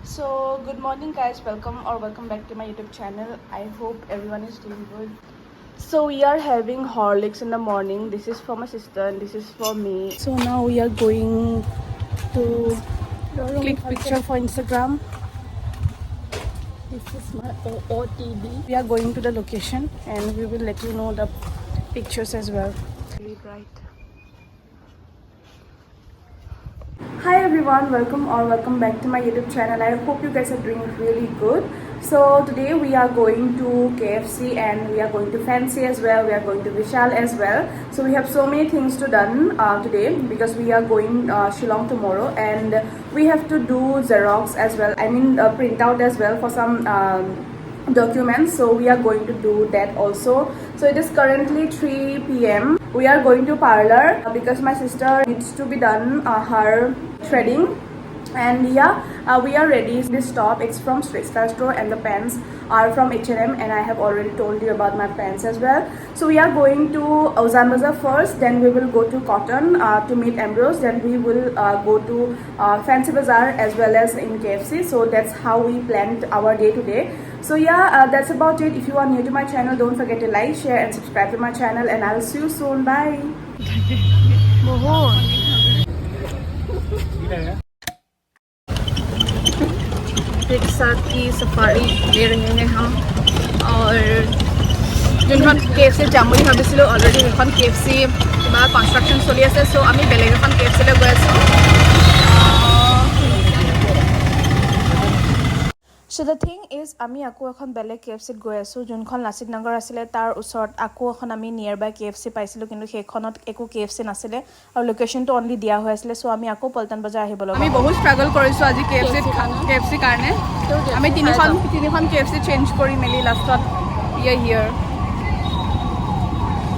So good morning guys, welcome back to my YouTube channel. I hope everyone is doing good. So we are having Horlicks in the morning. This is for my sister and this is for me. So now we are going to click picture for Instagram. This is my OOTD. We are going to the location and we will let you know the pictures as well. Really bright. Hi everyone, welcome back to my YouTube channel. I hope you guys are doing really good. So today we are going to KFC and we are going to Fancy as well. We are going to Vishal as well. So we have so many things to done today because we are going Shillong tomorrow and we have to do Xerox as well. I mean print out as well for some documents, so we are going to do that also. So it is currently 3 p.m. We are going to parlor because my sister needs to be done her threading. And yeah, we are ready. This top, it's from Street Star store and the pants are from H&M, and I have already told you about my pants as well. So we are going to Ozan Bazaar first, then we will go to Cotton to meet Ambrose, then we will go to Fancy Bazaar as well as in KFC. So that's how we planned our day today. So yeah, that's about it. If you are new to my channel, don't forget to like, share and subscribe to my channel, and I'll see you soon. Bye. Rickshaw की safari ले रहे हैं हम और zone KFC जाम বুলি ভাবিছিলোঁ already এখন KFC কিবা construction চলি আছে সো আমি বেলেগ এখন KFC লৈ গৈ আছোঁ So the thing is আমি আকৌ এখন বেলেগ KFC ত গৈ আছোঁ যোনখন লাচিত নগৰ আছিলে তাৰ ওচৰত আকৌ এখন আমি নিয়াৰবাই KFC পাইছিলোঁ কিন্তু সেইখনত একো KFC নাছিলে আৰু লোকেশ্যনটো অনলি দিয়া হৈ আছিলে সো আমি আকৌ পল্টন বজাৰ আহিব লগা আমি বহুত ষ্ট্ৰাগল কৰিছোঁ আজি KFC কাৰণে আমি তিনিখন KFC চেঞ্জ কৰি মেলি লাষ্টত হিয়াৰ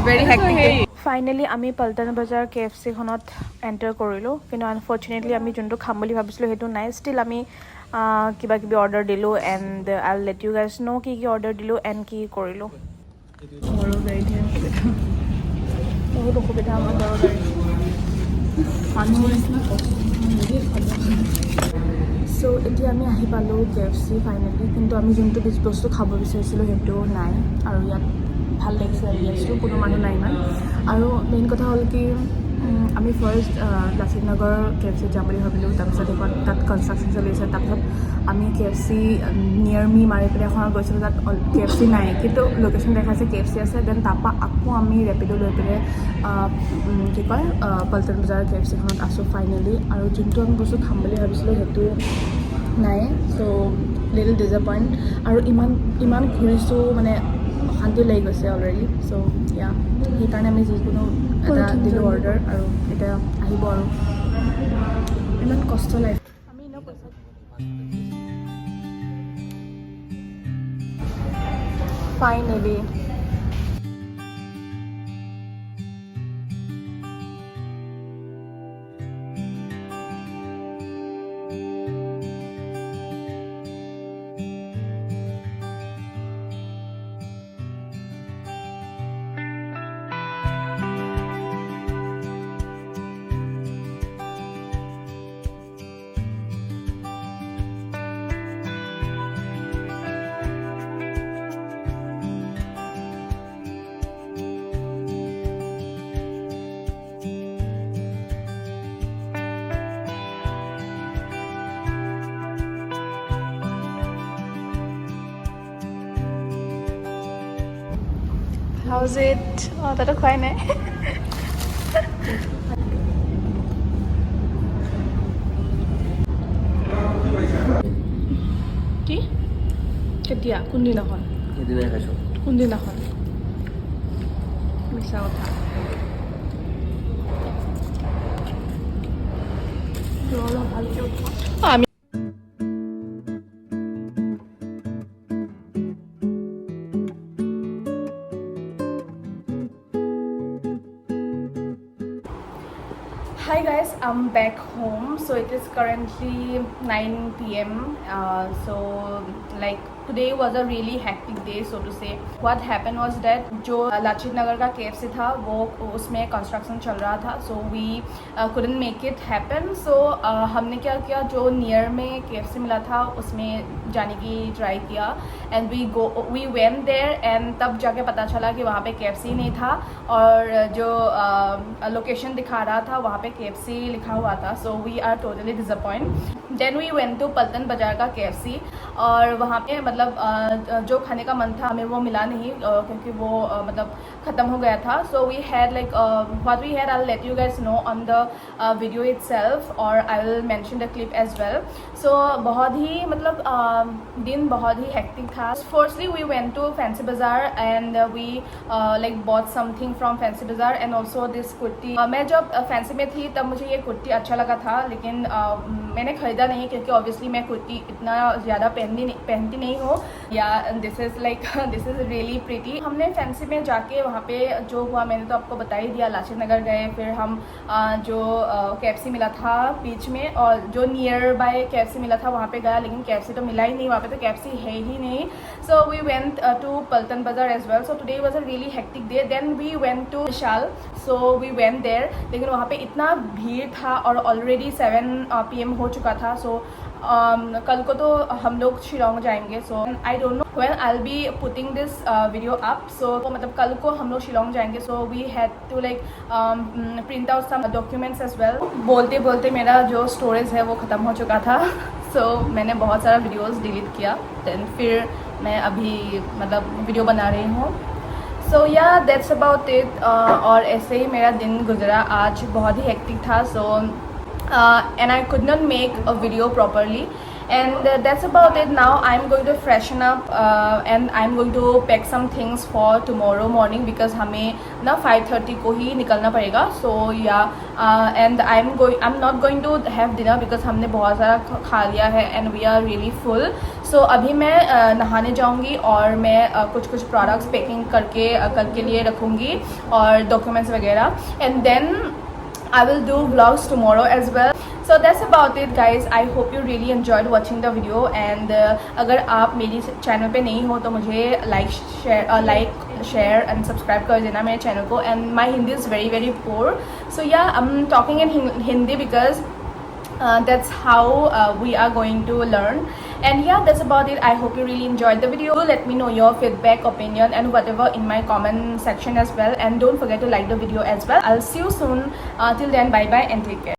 ভেৰি হেক্টিক ফাইনেলি আমি পল্টন বজাৰ KFC খনত এণ্টাৰ কৰিলোঁ কিন্তু আনফৰ্চুনেটলি আমি যোনটো খাম বুলি ভাবিছিলোঁ সেইটো নাই ষ্টিল আমি কিবা কিবি অৰ্ডাৰ দিলোঁ and I let you guys know' কি অৰ্ডাৰ দিলোঁ এণ্ড কি কৰিলোঁ ঘৰৰ গাড়ীতহে বহুত অসুবিধা আমাৰ ঘৰৰ গাড়ী চ' এতিয়া আমি আহি পালোঁ KFC ফাইনেলি কিন্তু আমি যোনটো বস্তু খাব বিচাৰিছিলোঁ সেইটো নাই আৰু ইয়াত ভাল লাগিছে ইয়াতো কোনো মানুহ নাই ইমান আৰু মেইন কথা হ'ল কি আমি ফাৰ্ষ্ট লাচিত নগৰ KFC যাম বুলি ভাবিলোঁ তাৰপিছত এখন তাত কনষ্ট্ৰাকশ্যন চলি আছে তাৰপিছত আমি KFC নিয়াৰ মি মাৰি পেলাই এখনত গৈছিলোঁ তাত KFC নাই কিন্তু লোকেশ্যন দেখাইছে KFC আছে দেন তাৰপৰা আকৌ আমি ৰেপিডো লৈ পেলাই কি কয় পল্টন বজাৰ KFC খনত আছোঁ ফাইনেলি আৰু যোনটো আমি বস্তু খাম বুলি ভাবিছিলোঁ সেইটো নাই চ' লিটল ডিসএপইণ্ট আৰু ইমান ঘূৰিছোঁ মানে অশান্তি লাগি গৈছে অলৰেডি চ' ইয়া সেইকাৰণে আমি যিকোনো এটা দিলোঁ অৰ্ডাৰ আৰু এতিয়া আহিব আৰু ইমান কষ্ট লাগে আমি এনেও পইচা ফাইনেলি How's it? Oh, তাতো খোৱাই নাই কি কেতিয়া কোনদিনাখন সেইদিনাই খাইছোঁ কোনদিনাখন মিছা কথা অলপ ভালকৈ আমি Hi guys, I'm back home. So it is currently 9 p.m. So like today was a really hectic day, so to say. What happened was that जो लाचित नगर का KFC था वो उसमें कंस्ट्रक्शन चल रहा था, so we couldn't make it happen. So हमने क्या किया, जो नियर में KFC मिला था उसमें जाने की ट्राई किया and we went there and तब जाके पता चला कि वहाँ पे KFC नहीं था और जो लोकेशन दिखा रहा था वहाँ पे KFC लिखा हुआ था. So we are totally disappointed. Then we went to पल्टन बाजार का KFC और वहाँ पे मतलब जो खाने का मन था हमें वो मिला नहीं क्योंकि वो मतलब ख़त्म हो गया था. So we had like what we had, I'll let you guys know on the video itself or I will mention the clip as well. So बहुत ही मतलब दिन बहुत ही hectic था. Firstly we went to Fancy Bazaar and we like bought something from Fancy Bazaar and also this kurti. मैं जब fancy में थी तब मुझे ये कुर्ती अच्छा लगा था, लेकिन मैंने ख़रीदा नहीं क्योंकि ऑब्वियसली मैं कुर्ती इतना ज़्यादा पहनती नहीं हूँ. या दिस इज़ रियली प्रीटी. हमने फैंसी में जाके वहाँ पे जो हुआ मैंने तो आपको बता ही दिया. लाचित नगर गए, फिर हम जो KFC मिला था बीच में और जो नियर बाय KFC मिला था वहाँ पे गया, लेकिन KFC तो मिला ही नहीं, वहाँ पे तो KFC है ही नहीं. So we went to Paltan Bazaar as well. So today was a really hectic day. Then we went to Vishal. So we went there, लेकिन वहाँ पे इतना भीड़ था और ऑलरेडी 7 PM हो चुका था. सो कल को तो हम लोग शिलोंग जाएंगे. So I don't know when I will be putting this video up. So मतलब कल को हम लोग शिलोंग जाएंगे. So we had to like print out some documents as well. बोलते बोलते मेरा जो स्टोरेज है वो ख़त्म हो चुका था. सो मैंने बहुत सारा वीडियोज़ डिलीट किया. देन फिर मैं अभी मतलब वीडियो बना रही हूँ. सो या दैट्स अबाउट इट. और ऐसे ही मेरा दिन गुजरा. आज बहुत ही हेक्टिक था. सो and I could not make a video properly, and that's about it. Now I'm going to freshen up and I'm going to pack some things for tomorrow morning because हमें ना 5:30 को ही निकलना पड़ेगा. So yeah, and I'm not going to have dinner because हमने बहुत सारा खा लिया है and we are really full. So अभी मैं नहाने जाऊँगी और मैं कुछ प्रोडक्ट्स पैकिंग करके कल के लिए रखूँगी और डॉक्यूमेंट्स वगैरह. And then I will do vlogs tomorrow as well. So that's about it guys. I hope you really enjoyed watching the video and अगर आप मेरी चैनल पे नहीं हो तो मुझे like share and subscribe कर देना मेरे चैनल को. And my Hindi is very poor. So yeah, I'm talking in Hindi because that's how we are going to learn. And yeah, that's about it. I hope you really enjoyed the video. Let me know your feedback, opinion and whatever in my comment section as well. And don't forget to like the video as well. I'll see you soon. Till then, bye bye and take care.